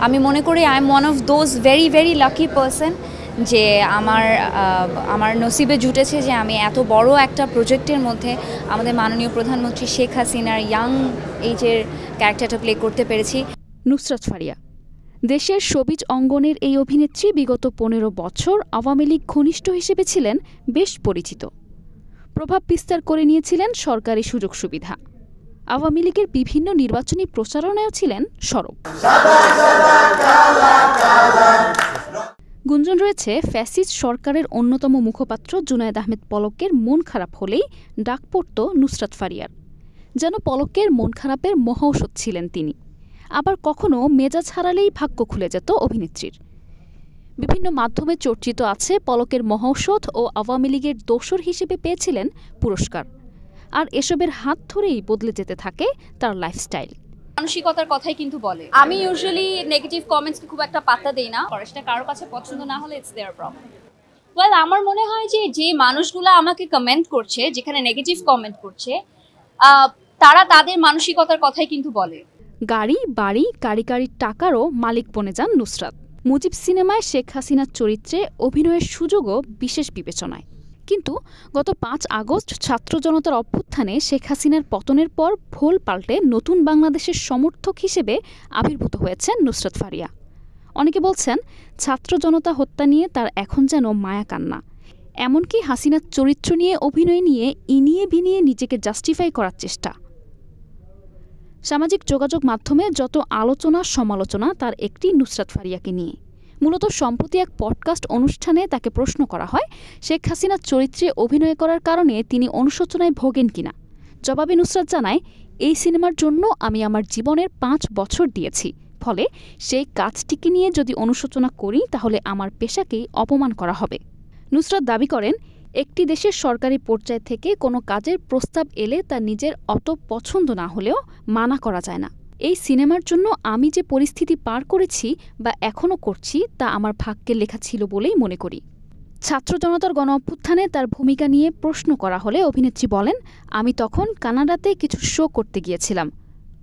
আমি মনে করি I am one of those very very lucky person যে আমার নসিবে জুটেছে যে আমি এত বড় একটা প্রজেক্টের মধ্যে আমাদের মাননীয় প্রধানমন্ত্রী শেখ হাসিনার ইয়াং এইজের ক্যারেক্টারটা প্লে করতে পেরেছি। নুসরাত ফারিয়া দেশের শোবিজ অঙ্গনের এই অভিনেত্রী বিগত ১৫ বছর আওয়ামী লীগ ঘনিষ্ঠ হিসেবে ছিলেন বেশ পরিচিত। প্রভাব বিস্তার করে নিয়েছিলেন সরকারি সুযোগ সুবিধা। আওয়ামী লীগের বিভিন্ন নির্বাচনী প্রচারণায়ও ছিলেন সরব। গুঞ্জন রয়েছে ফ্যাসিস্ট সরকারের অন্যতম মুখপাত্র জুনায়েদ আহমেদ পলকের মন খারাপ হলেই ডাক পড়ত নুসরাত ফারিয়ার, যেন পলকের মন খারাপের মহাঔষধ ছিলেন তিনি। আবার কখনো মেজাজ হারালেই ভাগ্য খুলে যেত অভিনেত্রীর। বিভিন্ন মাধ্যমে চর্চিত আছে পলকের মহাঔষধ ও আওয়ামী লীগের দোসর হিসেবে পেয়েছিলেন পুরস্কার। আর এসবের হাত ধরেই বদলে যেতে থাকে তার লাইফস্টাইল। মানসিকতার কথাই কিন্তু বলে। আমি ইউজুয়ালি নেগেটিভ কমেন্টসকে খুব একটা পাত্তা দেই না, সেটা কারোর কাছে পছন্দ না হলে ইটস দেয়ার প্রবলেম। ওয়েল, আমার মনে হয় যে মানুষগুলো আমাকে কমেন্ট করছে, যেখানে নেগেটিভ কমেন্ট করছে, তারা তাদের মানসিকতার কথাই কিন্তু বলে। গাড়ি বাড়ি কারি কারির টাকারও মালিক বনে যান নুসরাত। মুজিব সিনেমায় শেখ হাসিনার চরিত্রে অভিনয়ের সুযোগও বিশেষ বিবেচনায়। কিন্তু গত ৫ আগস্ট ছাত্র জনতার অভ্যুত্থানে শেখ হাসিনার পতনের পর ভোল পাল্টে নতুন বাংলাদেশের সমর্থক হিসেবে আবির্ভূত হয়েছেন নুসরাত ফারিয়া। অনেকে বলছেন ছাত্র জনতা হত্যা নিয়ে তার এখন যেন মায়া কান্না। এমনকি হাসিনার চরিত্র নিয়ে অভিনয় নিয়ে ইনিয়ে বিনিয়ে নিজেকে জাস্টিফাই করার চেষ্টা। সামাজিক যোগাযোগ মাধ্যমে যত আলোচনা সমালোচনা তার একটি নুসরাত ফারিয়াকে নিয়ে। মূলত সম্প্রতি এক পডকাস্ট অনুষ্ঠানে তাকে প্রশ্ন করা হয় শেখ হাসিনার চরিত্রে অভিনয় করার কারণে তিনি অনুশোচনায় ভোগেন কিনা। জবাবে নুসরাত জানায়, এই সিনেমার জন্য আমি আমার জীবনের ৫ বছর দিয়েছি, ফলে সেই কাজটিকে নিয়ে যদি অনুশোচনা করি তাহলে আমার পেশাকেই অপমান করা হবে। নুসরাত দাবি করেন, একটি দেশের সরকারি পর্যায় থেকে কোনো কাজের প্রস্তাব এলে তা নিজের অত পছন্দ না হলেও মানা করা যায় না। এই সিনেমার জন্য আমি যে পরিস্থিতি পার করেছি বা এখনও করছি তা আমার ভাগ্যের লেখা ছিল বলেই মনে করি। ছাত্র জনতার গণ অভ্যুত্থানে তার ভূমিকা নিয়ে প্রশ্ন করা হলে অভিনেত্রী বলেন, আমি তখন কানাডাতে কিছু শো করতে গিয়েছিলাম।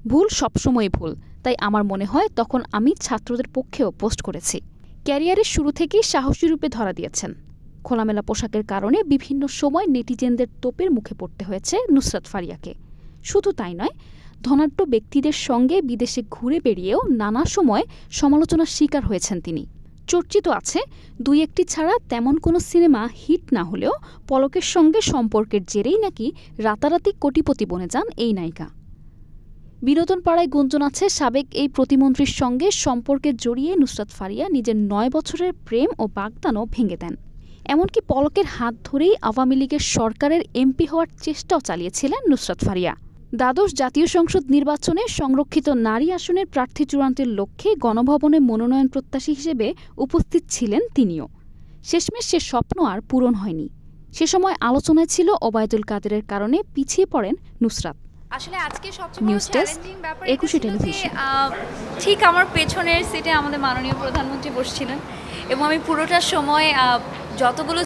ভুল সবসময় ভুল, তাই আমার মনে হয় তখন আমি ছাত্রদের পক্ষেও পোস্ট করেছি। ক্যারিয়ারের শুরু থেকেই সাহসী রূপে ধরা দিয়েছেন। খোলামেলা পোশাকের কারণে বিভিন্ন সময় নেটিজেনদের তোপের মুখে পড়তে হয়েছে নুসরাত ফারিয়াকে। শুধু তাই নয়, ধনাঢ্য ব্যক্তিদের সঙ্গে বিদেশে ঘুরে বেড়িয়েও নানা সময় সমালোচনার শিকার হয়েছেন তিনি। চর্চিত আছে ২-১টি ছাড়া তেমন কোনো সিনেমা হিট না হলেও পলকের সঙ্গে সম্পর্কের জেরেই নাকি রাতারাতি কোটিপতি বনে যান এই নায়িকা। বিনোদন পাড়ায় গুঞ্জন আছে সাবেক এই প্রতিমন্ত্রীর সঙ্গে সম্পর্কে জড়িয়ে নুসরাত ফারিয়া নিজের ৯ বছরের প্রেম ও বাগদানও ভেঙে দেন। এমনকি পলকের হাত ধরেই আওয়ামী লীগের সরকারের এমপি হওয়ার চেষ্টাও চালিয়েছিলেন নুসরাত ফারিয়া। দ্বাদশ জাতীয় সংসদ নির্বাচনে সংরক্ষিত নারী আসনের প্রার্থী চূড়ান্তের লক্ষ্যে গণভবনে মনোনয়ন প্রত্যাশী হিসেবে উপস্থিত ছিলেন তিনিও। শেষমেশ সে স্বপ্ন আর পূরণ হয়নি। সে সময় আলোচনায় ছিল ওবায়দুল কাদেরের কারণে পিছিয়ে পড়েন নুসরাত। আসলে আজকে সবচেয়ে বড় চ্যালেঞ্জিং ব্যাপার 21 টেলিভিশন। ঠিক আমার পেছনের সিটে আমাদের মাননীয় প্রধানমন্ত্রী বসছিলেন এবং আমি পুরোটা সময় যতগুলো